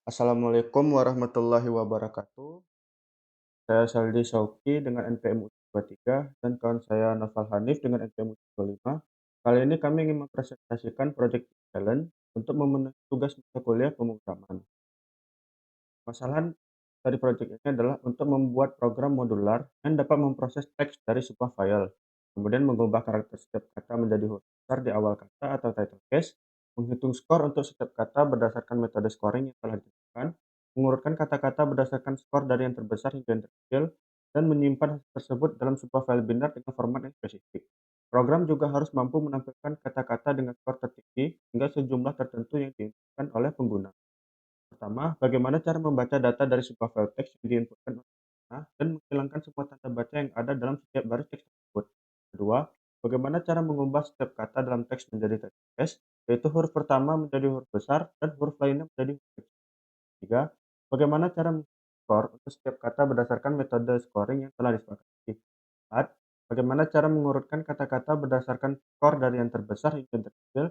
Assalamualaikum warahmatullahi wabarakatuh. Saya Saldi Sauki dengan NPM 23 dan kawan saya Noval Hanif dengan NPM 25. Kali ini kami ingin mempresentasikan proyek challenge untuk memenuhi tugas mata kuliah pemrograman. Masalahan dari proyek ini adalah untuk membuat program modular yang dapat memproses teks dari sebuah file, kemudian mengubah karakter setiap kata menjadi huruf besar di awal kata atau title case, menghitung skor untuk setiap kata berdasarkan metode scoring yang telah ditentukan, mengurutkan kata-kata berdasarkan skor dari yang terbesar hingga yang terkecil, dan menyimpan hasil tersebut dalam sebuah file binar dengan format yang spesifik. Program juga harus mampu menampilkan kata-kata dengan skor tertinggi hingga sejumlah tertentu yang diinginkan oleh pengguna. Pertama, bagaimana cara membaca data dari sebuah file teks yang diinputkan oleh pengguna dan menghilangkan semua tanda baca yang ada dalam setiap baris teks tersebut. Kedua, bagaimana cara mengubah setiap kata dalam teks menjadi teks, yaitu huruf pertama menjadi huruf besar dan huruf lainnya menjadi huruf kecil. Ketiga, bagaimana cara skor untuk setiap kata berdasarkan metode scoring yang telah disepakati. Empat, bagaimana cara mengurutkan kata-kata berdasarkan skor dari yang terbesar hingga yang terkecil.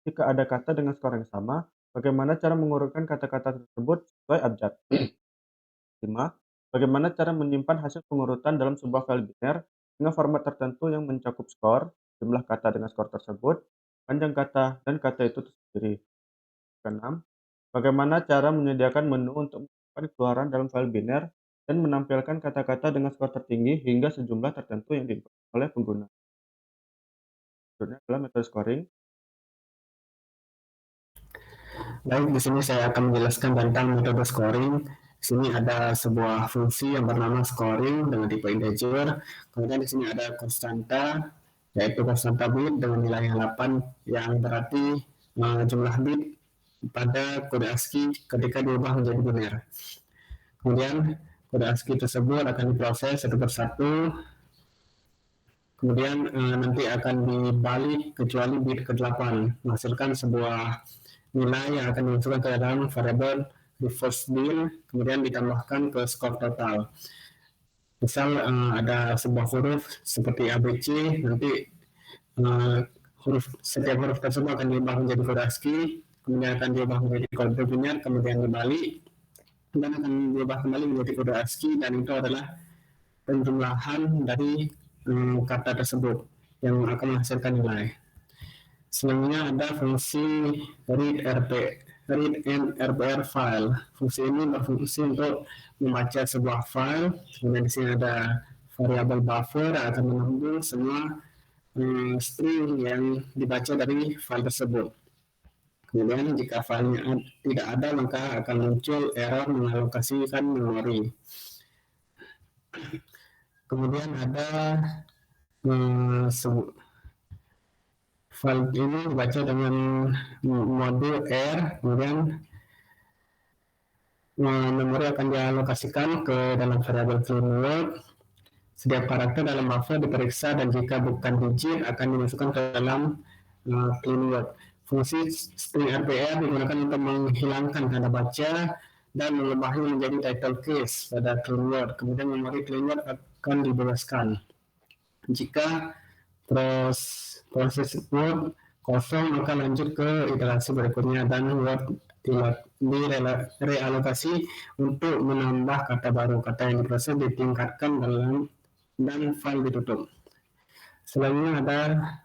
Jika ada kata dengan skor yang sama, bagaimana cara mengurutkan kata-kata tersebut sesuai abjad? 5. Bagaimana cara menyimpan hasil pengurutan dalam sebuah file biner dengan format tertentu yang mencakup skor, jumlah kata dengan skor tersebut, panjang kata, dan kata itu sendiri. Keenam, bagaimana cara menyediakan menu untuk menyimpan keluaran dalam file biner dan menampilkan kata-kata dengan skor tertinggi hingga sejumlah tertentu yang diinput oleh pengguna. Selanjutnya adalah metode scoring. Baik, di sini saya akan menjelaskan tentang metode scoring. Di sini ada sebuah fungsi yang bernama scoring dengan tipe integer. Kemudian di sini ada konstanta, yaitu konstanta bit dengan nilai 8 yang berarti jumlah bit pada kode ASCII ketika diubah menjadi biner. Kemudian kode ASCII tersebut akan diproses satu persatu. Kemudian nanti akan dibalik kecuali bit ke-8, menghasilkan sebuah nilai yang akan dimasukkan ke dalam variabel reverse bin, kemudian ditambahkan ke skor total. Misal ada sebuah huruf seperti ABC, nanti uh, setiap huruf tersebut akan diubah menjadi kode ASCII, kemudian akan diubah menjadi kode biner, kemudian dibalik, dan akan diubah kembali menjadi kode ASCII, dan itu adalah penjumlahan dari kata tersebut yang akan menghasilkan nilai. Selanjutnya ada fungsi read and RPR file. Fungsi ini berfungsi untuk membaca sebuah file. Kemudian di sini ada variabel buffer yang akan menampung semua string yang dibaca dari file tersebut. Kemudian jika filenya tidak ada, maka akan muncul error mengalokasikan memori. Kemudian ada file ini dibaca dengan mode R, kemudian memori akan dialokasikan ke dalam variabel clean word. Setiap karakter dalam buffer diperiksa dan jika bukan digit akan dimasukkan ke dalam clean word. Fungsi string RPR digunakan untuk menghilangkan tanda baca dan mengubahnya menjadi title case pada clean word. Kemudian memori clean word akan dibebaskan. Jika proses word kosong, maka lanjut ke iterasi berikutnya dan word direalokasi untuk menambah kata baru. Kata yang diproses ditingkatkan dan file ditutup. Selanjutnya ada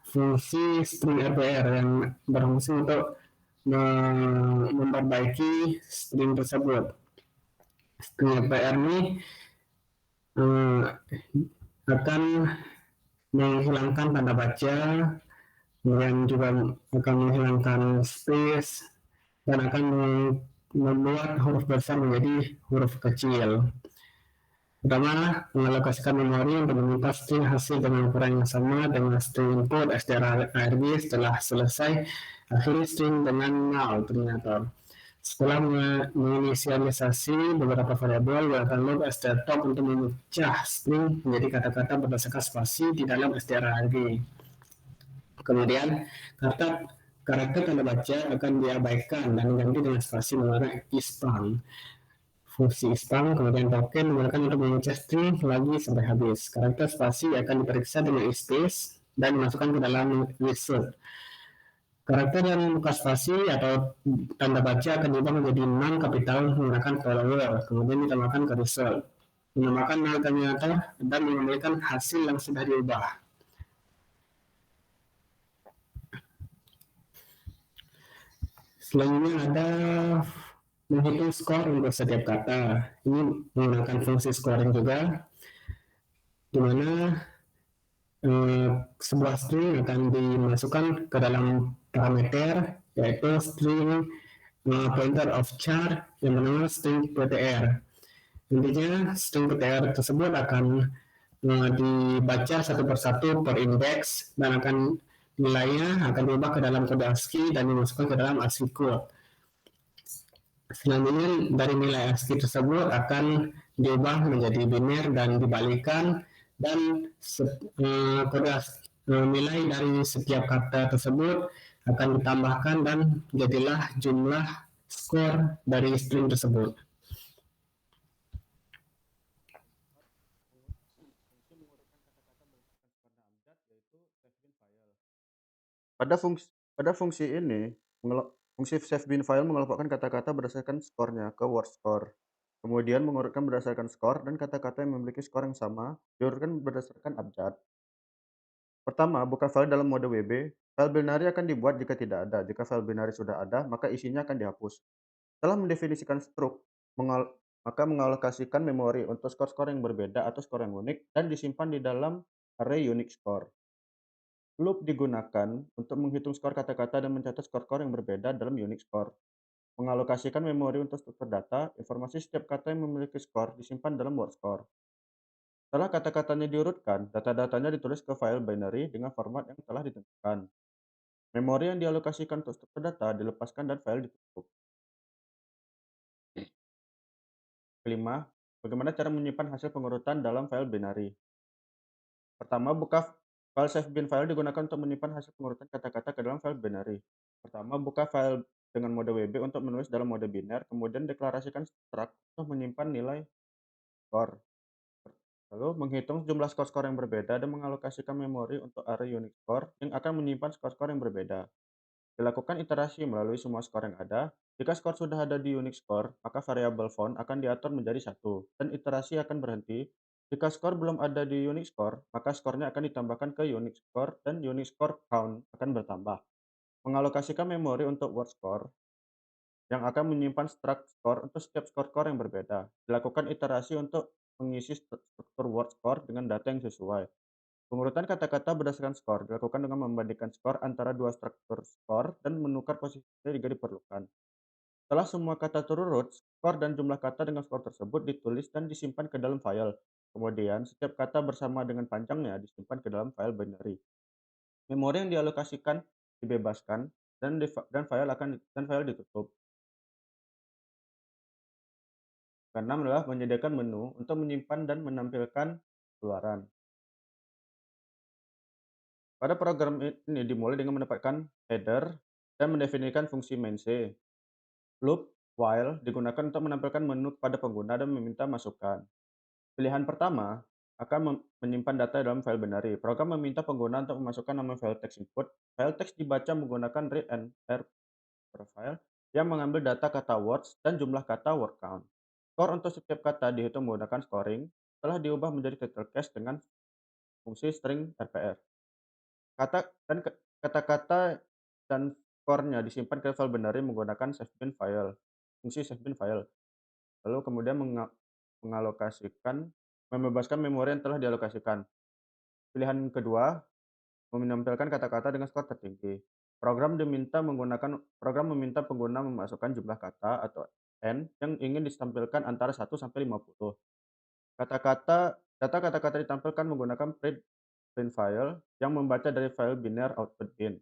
fungsi string RPR yang berfungsi untuk memperbaiki string tersebut. String RPR ini akan menghilangkan tanda baca, kemudian juga akan menghilangkan space, dan akan membuat huruf besar menjadi huruf kecil. Pertama, mengalokasikan memori untuk menyimpan string hasil dengan ukuran yang sama dengan string input strarg. Setelah selesai, akhiri string dengan null terminator. Setelah menginisialisasi beberapa variabel, gunakan loop strtop untuk memecah string menjadi kata-kata berdasarkan spasi di dalam strarg. Kemudian karakter tanda baca akan diabaikan dan diganti dengan spasi menggunakan isPang. Fungsi isPang kemudian token digunakan untuk memecah string lagi sampai habis. Karakter spasi akan diperiksa dengan ispace dan dimasukkan ke dalam result. Karakter dan muka spasi atau tanda baca akan diubah menjadi non kapital menggunakan follower, kemudian ditambahkan ke result, menambahkan null terminator, dan mengembalikan hasil yang sudah diubah. Selanjutnya ada menghitung skor untuk setiap kata. Ini menggunakan fungsi scoring juga, di mana sebuah string akan dimasukkan ke dalam parameter, yaitu string pointer of char yang bernama string ptr. Intinya string ptr tersebut akan dibaca satu persatu per indeks dan akan nilainya akan diubah ke dalam kode ASCII dan dimasukkan ke dalam ASCII code. Selanjutnya dari nilai ASCII tersebut akan diubah menjadi biner dan dibalikan, dan kode nilai dari setiap kata tersebut akan ditambahkan dan jadilah jumlah skor dari string tersebut. Pada fungsi ini, fungsi save bin file mengelompokkan kata-kata berdasarkan skornya ke word score. Kemudian mengurutkan berdasarkan skor dan kata-kata yang memiliki skor yang sama diurutkan berdasarkan abjad. Pertama, buka file dalam mode WB. File binary akan dibuat jika tidak ada. Jika file binary sudah ada, maka isinya akan dihapus. Setelah mendefinisikan struk, maka mengalokasikan memori untuk skor-skor yang berbeda atau skor yang unik dan disimpan di dalam array unique score. Loop digunakan untuk menghitung skor kata-kata dan mencatat skor-skor yang berbeda dalam unique score. Mengalokasikan memori untuk struktur data, informasi setiap kata yang memiliki skor disimpan dalam word score. Setelah kata-katanya diurutkan, data-datanya ditulis ke file binary dengan format yang telah ditentukan. Memori yang dialokasikan untuk struktur data dilepaskan dan file ditutup. Kelima, bagaimana cara menyimpan hasil pengurutan dalam file binary? Pertama, buka file save bin file digunakan untuk menyimpan hasil pengurutan kata-kata ke dalam file binary. Pertama, buka file dengan mode WB untuk menulis dalam mode biner, kemudian deklarasikan struct untuk menyimpan nilai skor. Lalu menghitung jumlah skor-skor yang berbeda dan mengalokasikan memori untuk array unique score yang akan menyimpan skor-skor yang berbeda. Dilakukan iterasi melalui semua skor yang ada. Jika skor sudah ada di unique score, maka variabel font akan diatur menjadi 1, dan iterasi akan berhenti. Jika skor belum ada di unique score, maka skornya akan ditambahkan ke unique score dan unique score count akan bertambah. Mengalokasikan memori untuk word score yang akan menyimpan struct score untuk setiap skor-skor yang berbeda. Dilakukan iterasi untuk mengisi struktur word score dengan data yang sesuai. Pengurutan kata-kata berdasarkan skor dilakukan dengan membandingkan skor antara dua struktur skor dan menukar posisinya jika diperlukan. Setelah semua kata terurut, skor dan jumlah kata dengan skor tersebut ditulis dan disimpan ke dalam file. Kemudian, setiap kata bersama dengan panjangnya disimpan ke dalam file binary. Memori yang dialokasikan dibebaskan dan file ditutup. Keenam adalah menyediakan menu untuk menyimpan dan menampilkan keluaran. Pada program ini dimulai dengan mendapatkan header dan mendefinisikan fungsi main C. Loop while digunakan untuk menampilkan menu kepada pengguna dan meminta masukan. Pilihan pertama akan menyimpan data dalam file binary. Program meminta pengguna untuk memasukkan nama file teks input. File teks dibaca menggunakan read and write profile yang mengambil data kata words dan jumlah kata word count. Skor untuk setiap kata dihitung menggunakan scoring, setelah diubah menjadi title cache dengan fungsi string rpr. Kata-kata dan skornya disimpan ke file binary menggunakan savebin file, fungsi savebin file. Lalu kemudian membebaskan memori yang telah dialokasikan. Pilihan kedua, menampilkan kata-kata dengan skor tertinggi. Program meminta pengguna memasukkan jumlah kata atau n yang ingin ditampilkan antara 1 sampai 50. Data kata-kata ditampilkan menggunakan print file yang membaca dari file biner output bin.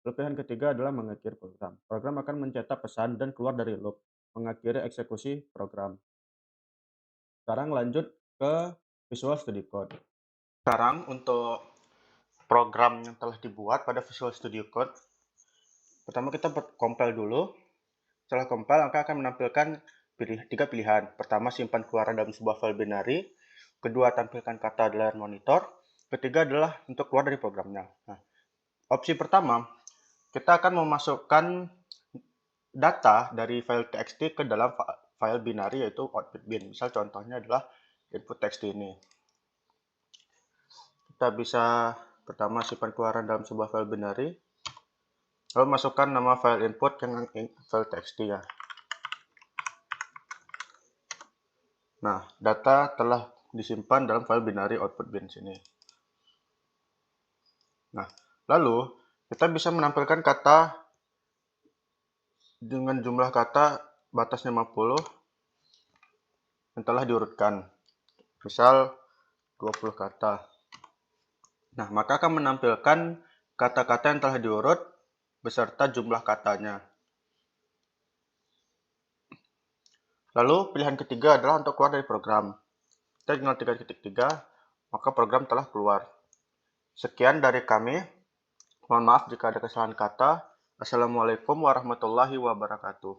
Lalu pilihan ketiga adalah mengakhiri program. Program akan mencetak pesan dan keluar dari loop, mengakhiri eksekusi program. Sekarang lanjut ke Visual Studio Code. Sekarang untuk program yang telah dibuat pada Visual Studio Code, pertama kita compile dulu. Setelah compile, maka akan menampilkan tiga pilihan. Pertama, simpan keluaran dalam sebuah file binary. Kedua, tampilkan kata di layar monitor. Ketiga adalah untuk keluar dari programnya. Nah, opsi pertama, kita akan memasukkan data dari file txt ke dalam file binary yaitu output bin. Misal contohnya adalah input txt ini. Kita bisa pertama simpan keluaran dalam sebuah file binary, lalu masukkan nama file input dengan file txt ya. Nah, data telah disimpan dalam file binary output bin sini. Nah, lalu kita bisa menampilkan kata dengan jumlah kata batasnya 50 yang telah diurutkan. Misal 20 kata. Nah, maka akan menampilkan kata-kata yang telah diurut beserta jumlah katanya. Lalu pilihan ketiga adalah untuk keluar dari program. Kita tinggal ketik 3, maka program telah keluar. Sekian dari kami. Mohon maaf jika ada kesalahan kata. Assalamualaikum warahmatullahi wabarakatuh.